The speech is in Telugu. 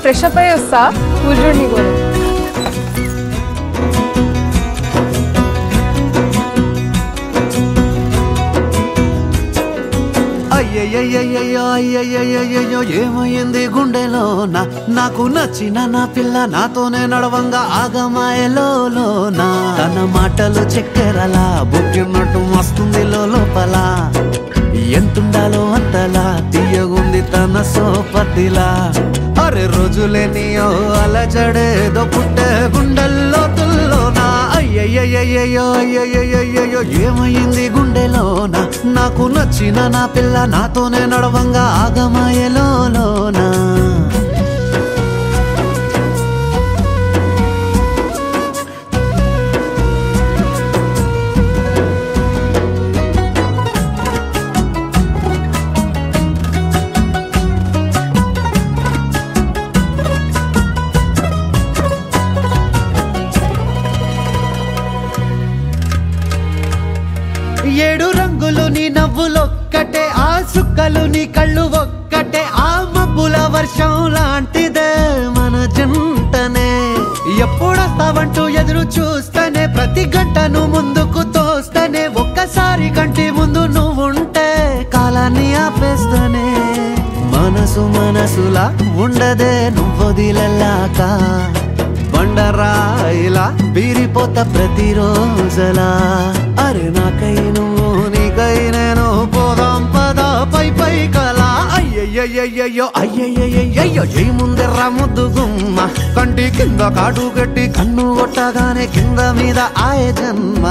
ఫ్రెష్ అప్ అయ్యి వస్తా కూర్చోండి కూడా అయ్యయ్యయ్యయ్యో అయ్యయ్యయ్యయ్యో ఏమైంది గుండెలోనా నాకు నచ్చిన నా పిల్ల నాతోనే నడవంగా ఆగమాయలోనా తన మాటలు చక్కెరలా బుక్కినట్టు వస్తుంది లోపల ఎంతుండాలో అంతలా తీయగుంది తన సోపతిలా అరే రోజులేని అలజడేదో పుట్టే గుండెల్లో తుల్లోనా అయ్యయ్యయ్యయ్యో అయ్యయ్యయ్యయ్యో ఏమైంది గుండెలోనా నాకు నచ్చిన నా పిల్ల నాతోనే నడవంగా ఆగమాయలోనా ఏడు రంగులు నీ నవ్వులొక్కటే ఆ సుక్కలు నీ కళ్ళు ఒక్కటే ఆ మబ్బుల వర్షం లాంటిదే మన జంటనే ఎప్పుడొస్తావంటూ ఎదురు చూస్తేనే ప్రతి గంటను ముందుకు తోస్తేనే ఒక్కసారి కంటి ముందు నువ్వుంటే కాలాన్ని ఆపేస్తేనే మనసులా ఉండదే నువ్వొదిలెల్లాక బండరాయిలా బీరిపోత ప్రతిరోజలా అరే నాకై నువ్వు నీకై నేను పోదాం పదా పై కలా అయ్యయ్యయ్యయ్యో అయ్యయ్యయ్యయ్యో ఏ ముందెర్రా ముద్దు గుమ్మ కంటి కింద కాటు కట్టి కన్ను కొట్టగానే కింద మీద ఆయ జన్మ